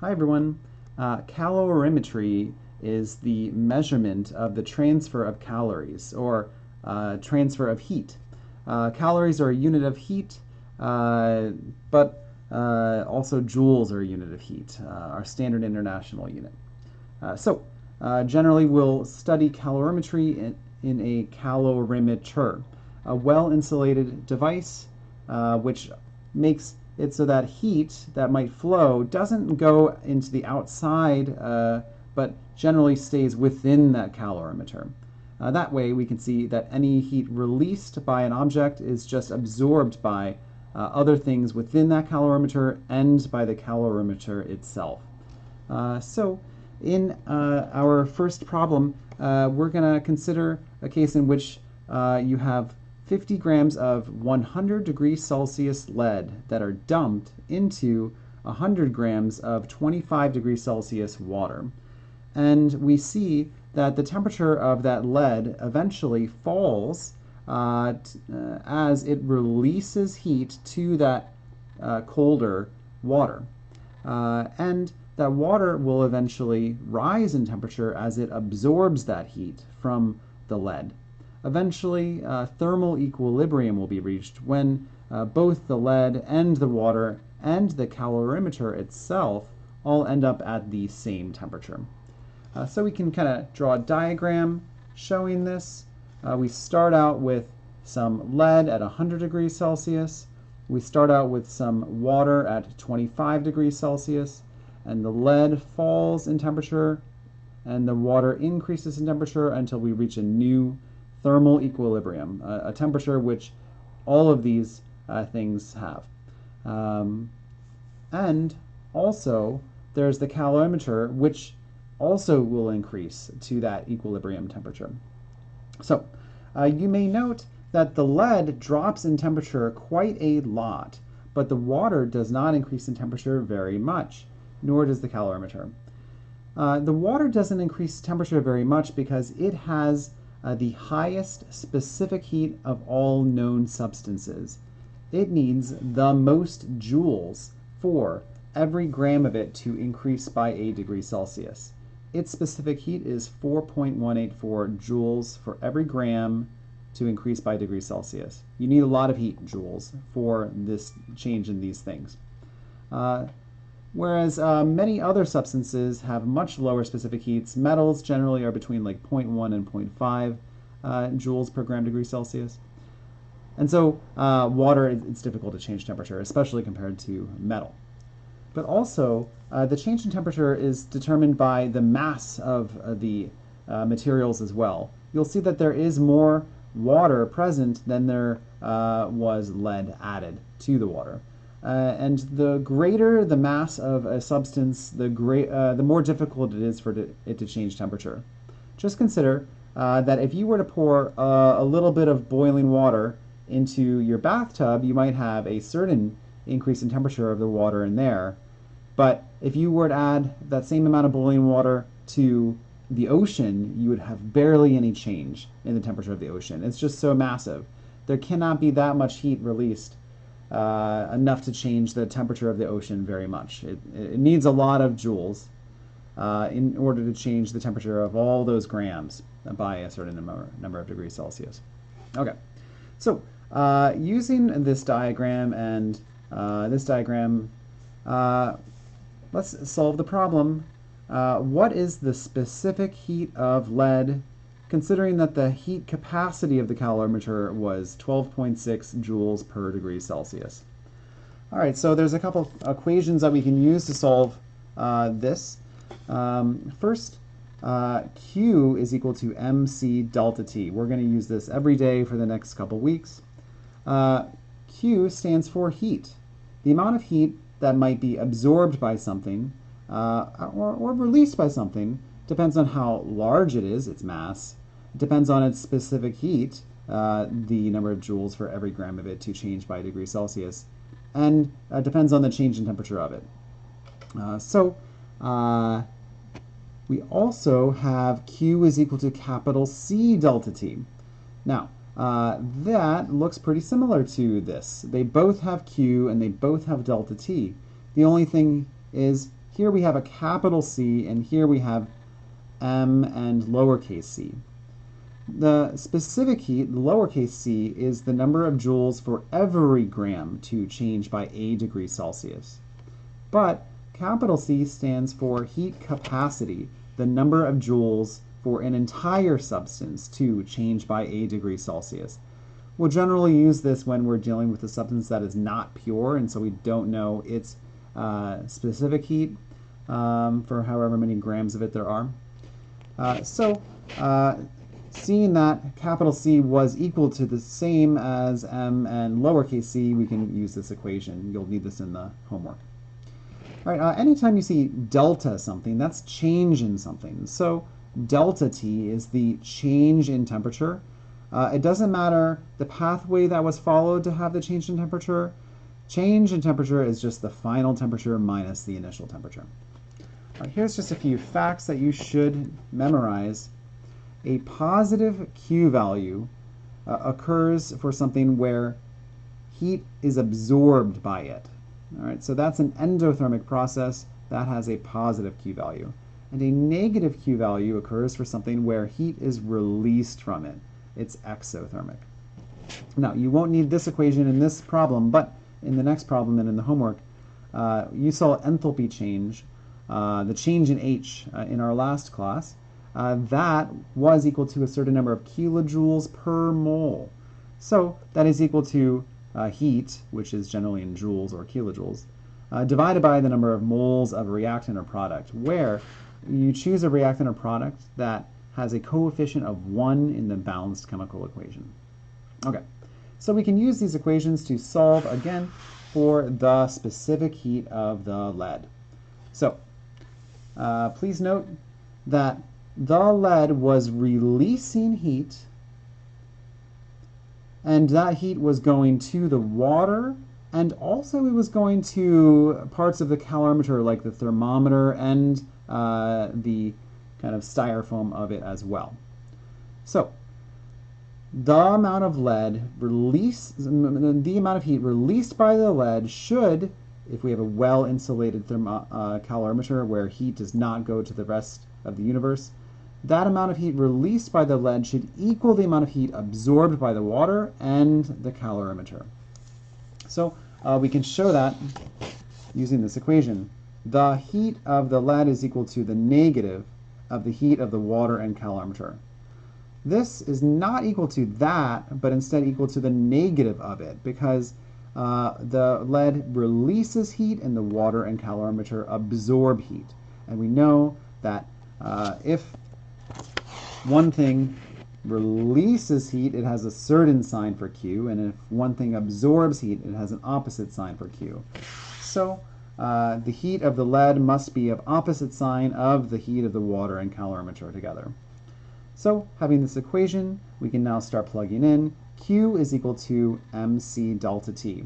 Hi everyone. Calorimetry is the measurement of the transfer of calories or transfer of heat. Calories are a unit of heat, but also joules are a unit of heat, our standard international unit. Generally we'll study calorimetry in a calorimeter, a well-insulated device which makes it so that heat that might flow doesn't go into the outside, but generally stays within that calorimeter. That way we can see that any heat released by an object is just absorbed by other things within that calorimeter and by the calorimeter itself. In our first problem, we're going to consider a case in which you have 50 grams of 100 degrees Celsius lead that are dumped into 100 grams of 25 degrees Celsius water. And we see that the temperature of that lead eventually falls as it releases heat to that colder water. And that water will eventually rise in temperature as it absorbs that heat from the lead. Eventually, thermal equilibrium will be reached when both the lead and the water and the calorimeter itself all end up at the same temperature. So we can kind of draw a diagram showing this. We start out with some lead at 100 degrees Celsius. We start out with some water at 25 degrees Celsius, and the lead falls in temperature and the water increases in temperature until we reach a new thermal equilibrium, a temperature which all of these things have. And also there's the calorimeter, which also will increase to that equilibrium temperature. So you may note that the lead drops in temperature quite a lot, but the water does not increase in temperature very much, nor does the calorimeter. The water doesn't increase temperature very much because it has the highest specific heat of all known substances. It needs the most joules for every gram of it to increase by a degree Celsius. Its specific heat is 4.184 joules for every gram to increase by a degree Celsius. You need a lot of heat, joules, for this change in these things. Whereas many other substances have much lower specific heats. Metals generally are between like 0.1 and 0.5 joules per gram degree Celsius. And so water, it's difficult to change temperature, especially compared to metal. But also, the change in temperature is determined by the mass of the materials as well. You'll see that there is more water present than there was lead added to the water. And the greater the mass of a substance, the more difficult it is for it to change temperature. Just consider that if you were to pour a little bit of boiling water into your bathtub, you might have a certain increase in temperature of the water in there. But if you were to add that same amount of boiling water to the ocean, you would have barely any change in the temperature of the ocean. It's just so massive. There cannot be that much heat released enough to change the temperature of the ocean very much. It needs a lot of joules in order to change the temperature of all those grams by a certain number of degrees Celsius. Okay, so using this diagram and this diagram, let's solve the problem. What is the specific heat of lead, considering that the heat capacity of the calorimeter was 12.6 joules per degree Celsius? All right, so there's a couple equations that we can use to solve this. First, Q is equal to mc delta T. We're going to use this every day for the next couple weeks. Q stands for heat. The amount of heat that might be absorbed by something or released by something depends on how large it is, its mass. It depends on its specific heat, the number of joules for every gram of it to change by a degree Celsius, and depends on the change in temperature of it. We also have Q is equal to capital C delta T. Now, that looks pretty similar to this. They both have Q and they both have delta T. The only thing is here we have a capital C, and here we have m and lowercase c. The specific heat, lowercase c, is the number of joules for every gram to change by a degree Celsius. But capital C stands for heat capacity, the number of joules for an entire substance to change by a degree Celsius. We'll generally use this when we're dealing with a substance that is not pure, and so we don't know its specific heat for however many grams of it there are. Seeing that capital C was equal to the same as m and lowercase c, we can use this equation. You'll need this in the homework. All right, anytime you see delta something, that's change in something. So delta T is the change in temperature. It doesn't matter the pathway that was followed to have the change in temperature. Change in temperature is just the final temperature minus the initial temperature. All right, here's just a few facts that you should memorize. A positive Q value occurs for something where heat is absorbed by it. All right, so that's an endothermic process that has a positive Q value. And a negative Q value occurs for something where heat is released from it. It's exothermic. Now, you won't need this equation in this problem, but in the next problem and in the homework, you saw enthalpy change, the change in H in our last class. That was equal to a certain number of kilojoules per mole. So that is equal to heat, which is generally in joules or kilojoules, divided by the number of moles of a reactant or product, where you choose a reactant or product that has a coefficient of 1 in the balanced chemical equation. Okay, so we can use these equations to solve, again, for the specific heat of the lead. So please note that the lead was releasing heat, and that heat was going to the water, and also it was going to parts of the calorimeter like the thermometer and the kind of styrofoam of it as well. So the amount of heat released by the lead should, if we have a well-insulated calorimeter where heat does not go to the rest of the universe, that amount of heat released by the lead should equal the amount of heat absorbed by the water and the calorimeter. So we can show that using this equation. The heat of the lead is equal to the negative of the heat of the water and calorimeter. This is not equal to that, but instead equal to the negative of it, because the lead releases heat and the water and calorimeter absorb heat. And we know that if one thing releases heat, it has a certain sign for Q, and if one thing absorbs heat, it has an opposite sign for Q. So the heat of the lead must be of opposite sign of the heat of the water and calorimeter together. So having this equation, we can now start plugging in. Q is equal to mc delta T.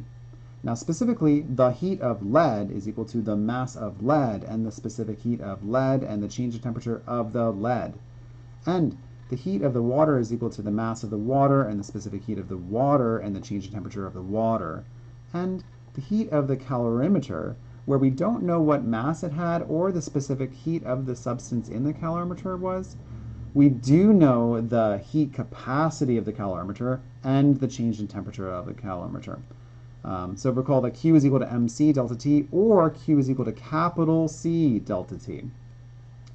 Now specifically, the heat of lead is equal to the mass of lead and the specific heat of lead and the change in temperature of the lead. And the heat of the water is equal to the mass of the water and the specific heat of the water and the change in temperature of the water. And the heat of the calorimeter, where we don't know what mass it had or the specific heat of the substance in the calorimeter was, we do know the heat capacity of the calorimeter and the change in temperature of the calorimeter. So recall that Q is equal to mc delta T, or Q is equal to capital C delta T.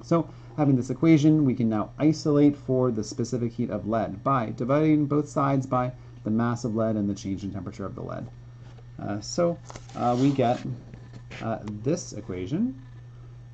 So having this equation, we can now isolate for the specific heat of lead by dividing both sides by the mass of lead and the change in temperature of the lead. We get this equation,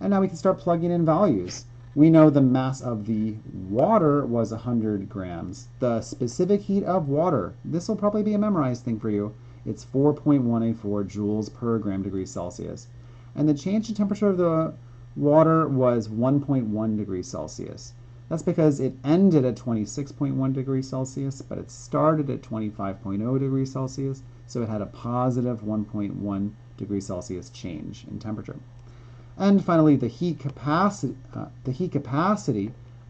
and now we can start plugging in values. We know the mass of the water was 100 grams. The specific heat of water, this will probably be a memorized thing for you. It's 4.184 joules per gram degree Celsius. And the change in temperature of the water was 1.1 degrees Celsius. That's because it ended at 26.1 degrees Celsius, but it started at 25.0 degrees Celsius, so it had a positive 1.1 degrees Celsius change in temperature. And finally, the heat capacity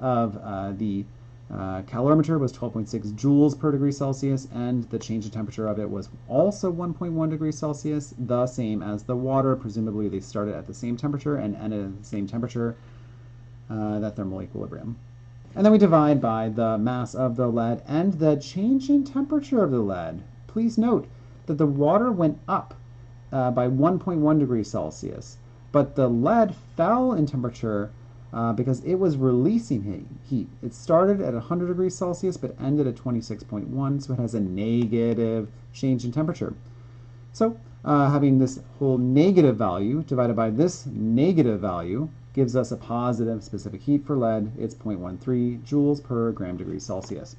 of the Calorimeter was 12.6 joules per degree Celsius, and the change in temperature of it was also 1.1 degrees Celsius, the same as the water. Presumably they started at the same temperature and ended at the same temperature, that thermal equilibrium. And then we divide by the mass of the lead and the change in temperature of the lead. Please note that the water went up by 1.1 degrees Celsius, but the lead fell in temperature because it was releasing heat. It started at 100 degrees Celsius but ended at 26.1, so it has a negative change in temperature. So having this whole negative value divided by this negative value gives us a positive specific heat for lead. It's 0.13 joules per gram degree Celsius.